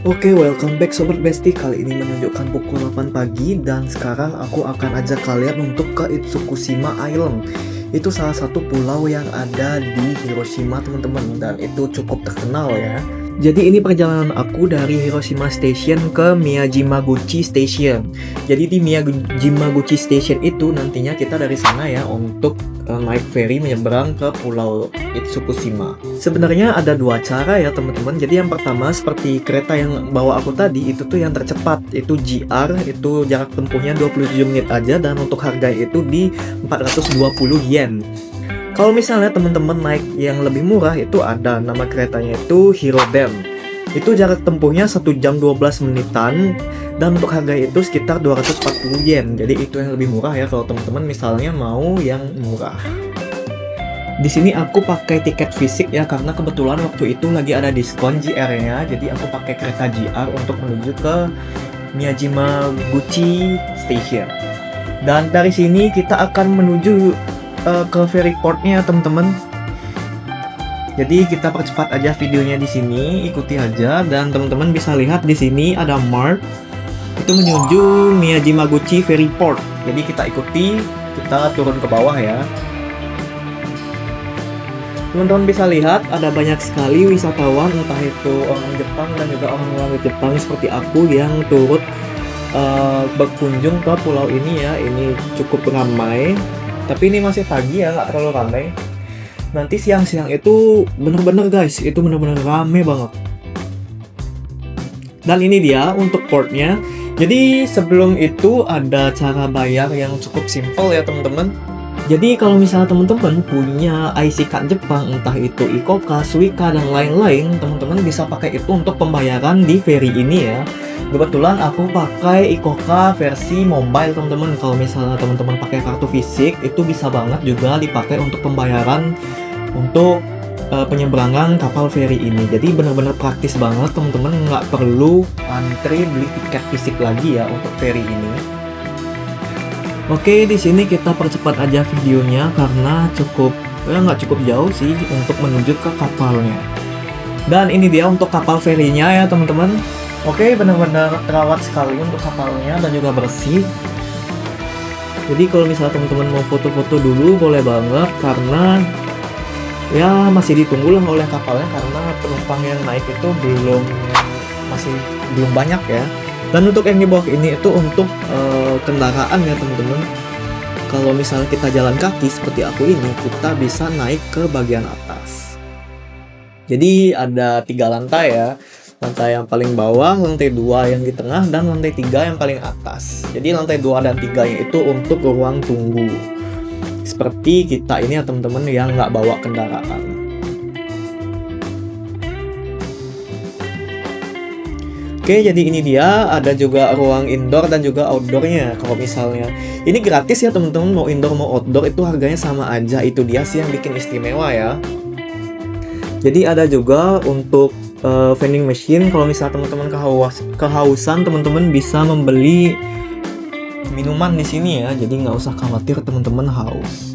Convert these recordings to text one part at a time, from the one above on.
Oke, welcome back Sobat Besti. Kali ini menunjukkan pukul 8 pagi dan sekarang aku akan ajak kalian untuk ke Itsukushima Island. Itu salah satu pulau yang ada di Hiroshima, teman-teman, dan itu cukup terkenal ya. Jadi ini perjalanan aku dari Hiroshima Station ke Miyajimaguchi Station. Jadi di Miyajimaguchi Station itu nantinya kita dari sana ya untuk naik ferry menyeberang ke pulau Itsukushima. Sebenarnya ada dua cara ya teman-teman. Jadi yang pertama seperti kereta yang bawa aku tadi itu tuh yang tercepat, itu JR, itu jarak tempuhnya 27 menit aja dan untuk harga itu di 420 yen. Kalau misalnya teman-teman naik yang lebih murah itu ada nama keretanya itu Hiroden. Itu jarak tempuhnya 1 jam 12 menitan dan untuk harga itu sekitar 240 yen. Jadi itu yang lebih murah ya kalau teman-teman misalnya mau yang murah. Di sini aku pakai tiket fisik ya karena kebetulan waktu itu lagi ada diskon JR-nya. Jadi aku pakai kereta JR untuk menuju ke Miyajimaguchi Station. Dan dari sini kita akan menuju ke ferry portnya teman-teman. Jadi kita percepat aja videonya di sini, ikuti aja dan teman-teman bisa lihat di sini ada mark itu menuju Miyajimaguchi ferry port. Jadi kita ikuti, kita turun ke bawah ya. Teman-teman bisa lihat ada banyak sekali wisatawan, entah itu orang Jepang dan juga orang luar Jepang seperti aku yang turut berkunjung ke pulau ini ya. Ini cukup ramai. Tapi ini masih pagi ya, nggak terlalu ramai. Nanti siang-siang itu bener-bener guys, itu bener-bener rame banget. Dan ini dia untuk portnya. Jadi sebelum itu ada cara bayar yang cukup simple ya teman-teman. Jadi kalau misalnya teman-teman punya IC card Jepang, entah itu IKOKA, Suica, dan lain-lain, teman-teman bisa pakai itu untuk pembayaran di ferry ini ya. Kebetulan aku pakai IKOKA versi mobile teman-teman. Kalau misalnya teman-teman pakai kartu fisik itu bisa banget juga dipakai untuk pembayaran untuk penyeberangan kapal feri ini. Jadi benar-benar praktis banget teman-teman, nggak perlu antri beli tiket fisik lagi ya untuk feri ini. Oke, di sini kita percepat aja videonya karena nggak cukup jauh sih untuk menuju ke kapalnya. Dan ini dia untuk kapal ferinya ya teman-teman. Oke, benar-benar terawat sekali untuk kapalnya dan juga bersih. Jadi kalau misalnya teman-teman mau foto-foto dulu boleh banget karena ya masih ditunggu lah oleh kapalnya karena penumpang yang naik itu masih belum banyak ya. Dan untuk yang di bawah ini itu untuk kendaraan ya teman-teman. Kalau misalnya kita jalan kaki seperti aku ini, kita bisa naik ke bagian atas. Jadi ada 3 lantai ya. Lantai yang paling bawah, lantai 2 yang di tengah, dan lantai 3 yang paling atas. Jadi lantai 2 dan 3 itu untuk ruang tunggu. Seperti kita ini ya teman-teman yang nggak bawa kendaraan. Oke, jadi ini dia, ada juga ruang indoor dan juga outdoornya. Kalau misalnya ini gratis ya teman-teman, mau indoor mau outdoor itu harganya sama aja. Itu dia sih yang bikin istimewa ya. Jadi ada juga untuk vending machine. Kalau misalnya teman-teman kehausan, teman-teman bisa membeli minuman di sini ya. Jadi nggak usah khawatir teman-teman haus.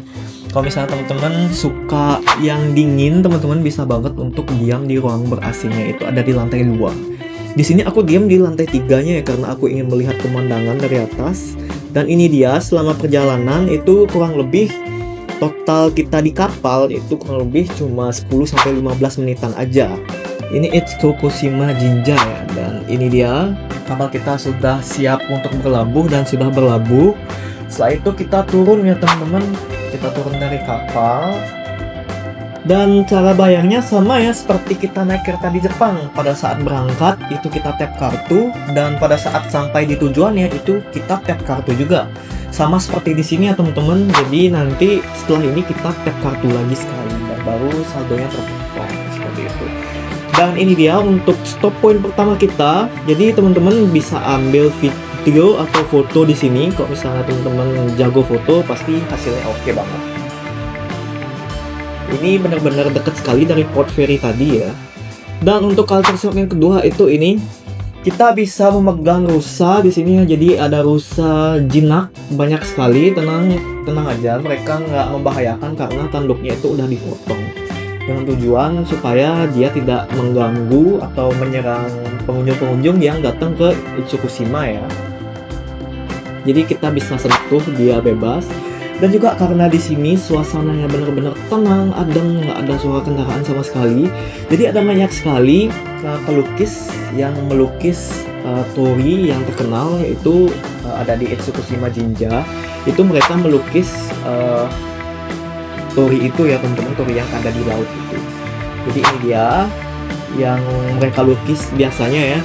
Kalau misalnya teman-teman suka yang dingin, teman-teman bisa banget untuk diam di ruang ber-AC-nya, itu ada di lantai 2. Di sini aku diam di lantai 3-nya ya karena aku ingin melihat pemandangan dari atas. Dan ini dia selama perjalanan itu kurang lebih total kita di kapal itu kurang lebih cuma 10-15 menitan aja. Ini Itsukushima Jinja ya, dan ini dia kapal kita sudah siap untuk berlabuh dan sudah berlabuh. Setelah itu kita turun ya teman-teman, kita turun dari kapal. Dan cara bayarnya sama ya seperti kita naik kereta di Jepang. Pada saat berangkat itu kita tap kartu dan pada saat sampai di tujuannya itu kita tap kartu juga. Sama seperti di sini ya teman-teman. Jadi nanti setelah ini kita tap kartu lagi sekali dan baru saldonya terpotong seperti itu. Dan ini dia untuk stop point pertama kita. Jadi teman-teman bisa ambil video atau foto di sini. Kalau misalnya teman-teman jago foto pasti hasilnya oke banget. Ini benar-benar dekat sekali dari port ferry tadi ya. Dan untuk culture shock yang kedua itu ini kita bisa memegang rusa di sini ya. Jadi ada rusa jinak banyak sekali. Tenang aja, mereka nggak membahayakan karena tanduknya itu udah dipotong. dengan tujuan supaya dia tidak mengganggu atau menyerang pengunjung-pengunjung yang datang ke Itsukushima ya. Jadi kita bisa sentuh dia bebas. Dan juga karena di sini suasananya benar-benar tenang, adem, nggak ada suara kendaraan sama sekali. Jadi ada banyak sekali pelukis yang melukis torii yang terkenal, yaitu ada di Itsukushima Jinja. Itu mereka melukis torii itu ya teman-teman, torii yang ada di laut itu. Jadi ini dia yang mereka lukis biasanya ya.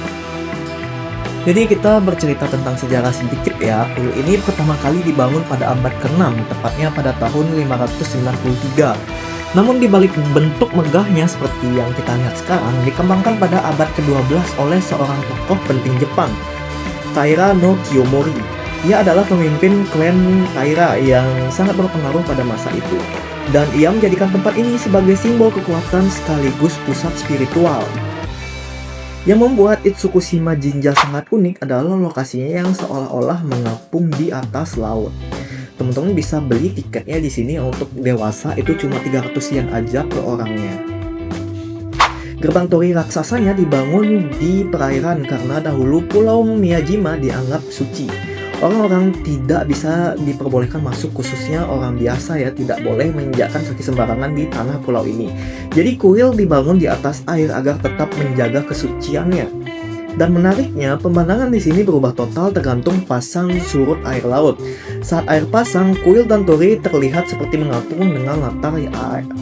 Jadi kita bercerita tentang sejarah sedikit ya. Kuil ini pertama kali dibangun pada abad ke-6, tepatnya pada tahun 593. Namun dibalik bentuk megahnya seperti yang kita lihat sekarang, dikembangkan pada abad ke-12 oleh seorang tokoh penting Jepang, Taira no Kiyomori. Ia adalah pemimpin klan Taira yang sangat berpengaruh pada masa itu. Dan ia menjadikan tempat ini sebagai simbol kekuatan sekaligus pusat spiritual. Yang membuat Itsukushima Jinja sangat unik adalah lokasinya yang seolah-olah mengapung di atas laut. Teman-teman bisa beli tiketnya di sini untuk dewasa itu cuma 300 yen aja per orangnya. Gerbang torii raksasanya dibangun di perairan karena dahulu Pulau Miyajima dianggap suci. Orang-orang tidak bisa diperbolehkan masuk, khususnya orang biasa ya, tidak boleh menginjakkan kaki sembarangan di tanah pulau ini. Jadi kuil dibangun di atas air agar tetap menjaga kesuciannya. Dan menariknya, pemandangan di sini berubah total tergantung pasang surut air laut. Saat air pasang, kuil dan torii terlihat seperti mengapung dengan latar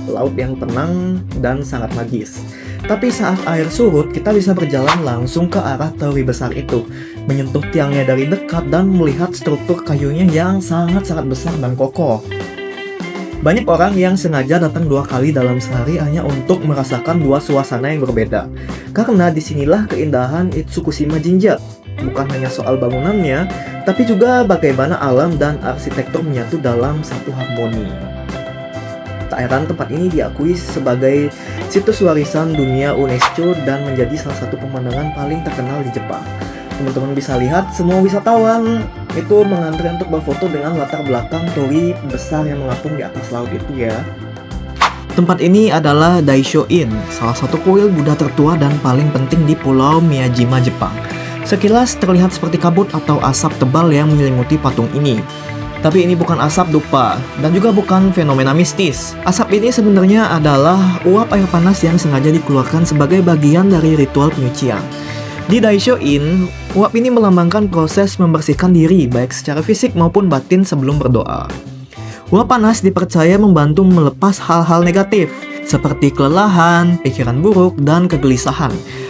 laut yang tenang dan sangat magis. Tapi saat air surut, kita bisa berjalan langsung ke arah torii besar itu, menyentuh tiangnya dari dekat dan melihat struktur kayunya yang sangat-sangat besar dan kokoh. Banyak orang yang sengaja datang 2 kali dalam sehari hanya untuk merasakan 2 suasana yang berbeda. Karena disinilah keindahan Itsukushima Jinja. Bukan hanya soal bangunannya, tapi juga bagaimana alam dan arsitektur menyatu dalam satu harmoni. Tak heran tempat ini diakui sebagai situs warisan dunia UNESCO dan menjadi salah satu pemandangan paling terkenal di Jepang. Teman-teman bisa lihat semua wisatawan itu mengantri untuk berfoto dengan latar belakang torii besar yang mengapung di atas laut itu ya. Tempat ini adalah Daisho-in, salah satu kuil Buddha tertua dan paling penting di Pulau Miyajima, Jepang. Sekilas terlihat seperti kabut atau asap tebal yang menyelimuti patung ini. Tapi ini bukan asap dupa, dan juga bukan fenomena mistis. Asap ini sebenarnya adalah uap air panas yang sengaja dikeluarkan sebagai bagian dari ritual penyucian. Di Daisho-in, uap ini melambangkan proses membersihkan diri, baik secara fisik maupun batin sebelum berdoa. Uap panas dipercaya membantu melepas hal-hal negatif, seperti kelelahan, pikiran buruk, dan kegelisahan.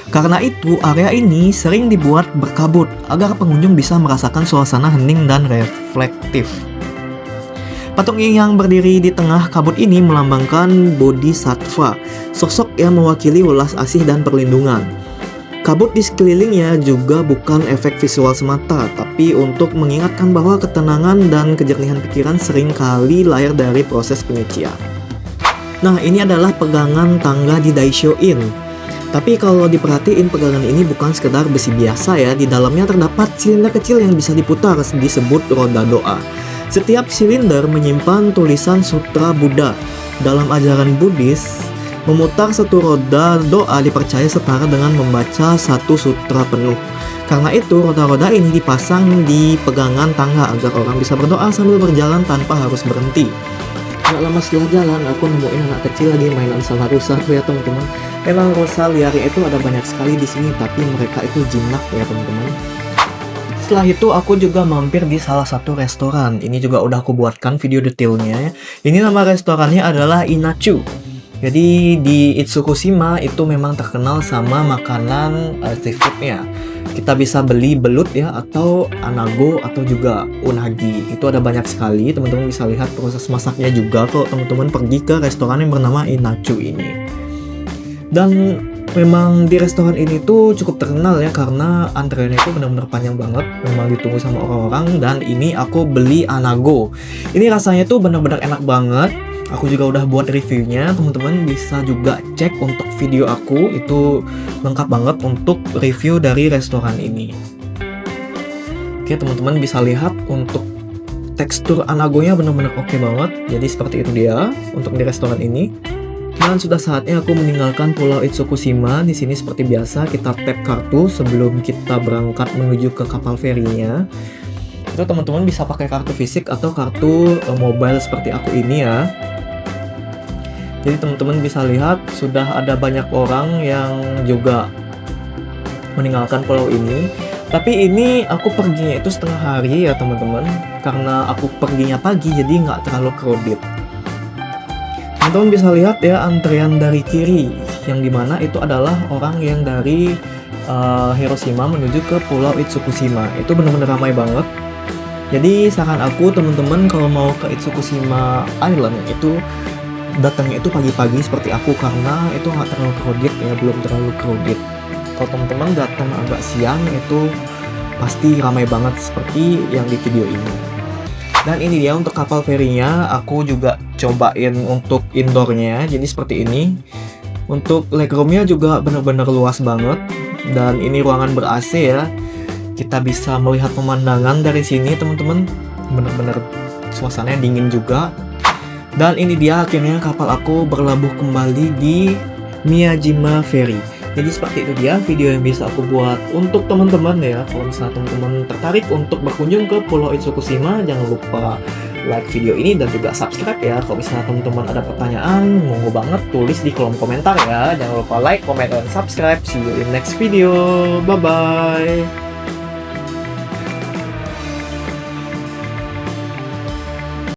Karena itu, area ini sering dibuat berkabut agar pengunjung bisa merasakan suasana hening dan reflektif. Patung yang berdiri di tengah kabut ini melambangkan Bodhisattva, sosok yang mewakili welas asih dan perlindungan. Kabut di sekelilingnya juga bukan efek visual semata, tapi untuk mengingatkan bahwa ketenangan dan kejernihan pikiran sering kali lahir dari proses penyucian. Nah, ini adalah pegangan tangga di Daisho-in. Tapi kalau diperhatiin, pegangan ini bukan sekedar besi biasa ya. Di dalamnya terdapat silinder kecil yang bisa diputar, disebut roda doa. Setiap silinder menyimpan tulisan sutra Buddha. Dalam ajaran Buddhis, memutar satu roda doa dipercaya setara dengan membaca satu sutra penuh. Karena itu, roda-roda ini dipasang di pegangan tangga agar orang bisa berdoa sambil berjalan tanpa harus berhenti. Gak lama setelah jalan, aku nemuin anak kecil lagi mainan sama rusa tuh ya teman-teman. Memang rusa liarnya itu ada banyak sekali di sini, tapi mereka itu jinak ya teman-teman. Setelah itu aku juga mampir di salah satu restoran. Ini juga udah aku buatkan video detailnya. Ini nama restorannya adalah Inachu. Jadi di Itsukushima itu memang terkenal sama makanan seafoodnya. Kita bisa beli belut ya, atau anago, atau juga unagi. Itu ada banyak sekali, teman-teman bisa lihat proses masaknya juga kok teman-teman pergi ke restoran yang bernama Inachu ini. Dan memang di restoran ini tuh cukup terkenal ya, karena antreannya itu benar-benar panjang banget, memang ditunggu sama orang-orang. Dan ini aku beli anago. Ini rasanya tuh benar-benar enak banget. Aku juga udah buat reviewnya, teman-teman bisa juga cek untuk video aku, itu lengkap banget untuk review dari restoran ini. Oke, teman-teman bisa lihat untuk tekstur anagonya benar-benar oke banget. Jadi seperti itu dia untuk di restoran ini. Dan sudah saatnya aku meninggalkan Pulau Itsukushima. Di sini seperti biasa kita tap kartu sebelum kita berangkat menuju ke kapal ferinya. Itu teman-teman bisa pakai kartu fisik atau kartu mobile seperti aku ini ya. Jadi teman-teman bisa lihat sudah ada banyak orang yang juga meninggalkan pulau ini. Tapi ini aku perginya itu setengah hari ya teman-teman, karena aku perginya pagi jadi nggak terlalu crowded. Teman-teman bisa lihat ya antrean dari kiri, yang dimana itu adalah orang yang dari Hiroshima menuju ke Pulau Itsukushima. Itu benar-benar ramai banget. Jadi saran aku teman-teman kalau mau ke Itsukushima Island itu datangnya itu pagi-pagi seperti aku, karena itu nggak terlalu crowded ya, belum terlalu crowded. Kalau teman-teman datang agak siang itu pasti ramai banget seperti yang di video ini. Dan ini dia untuk kapal ferinya, aku juga cobain untuk indoornya, jadi seperti ini. Untuk legroomnya juga benar-benar luas banget, dan ini ruangan ber-AC ya. Kita bisa melihat pemandangan dari sini teman-teman, benar-benar suasananya dingin juga. Dan ini dia akhirnya kapal aku berlabuh kembali di Miyajima Ferry. Jadi seperti itu dia video yang bisa aku buat untuk teman-teman ya. Kalau misalnya teman-teman tertarik untuk berkunjung ke Pulau Itsukushima, jangan lupa like video ini dan juga subscribe ya. Kalau misalnya teman-teman ada pertanyaan, monggo banget tulis di kolom komentar ya. Jangan lupa like, comment, dan subscribe. See you in next video. Bye-bye.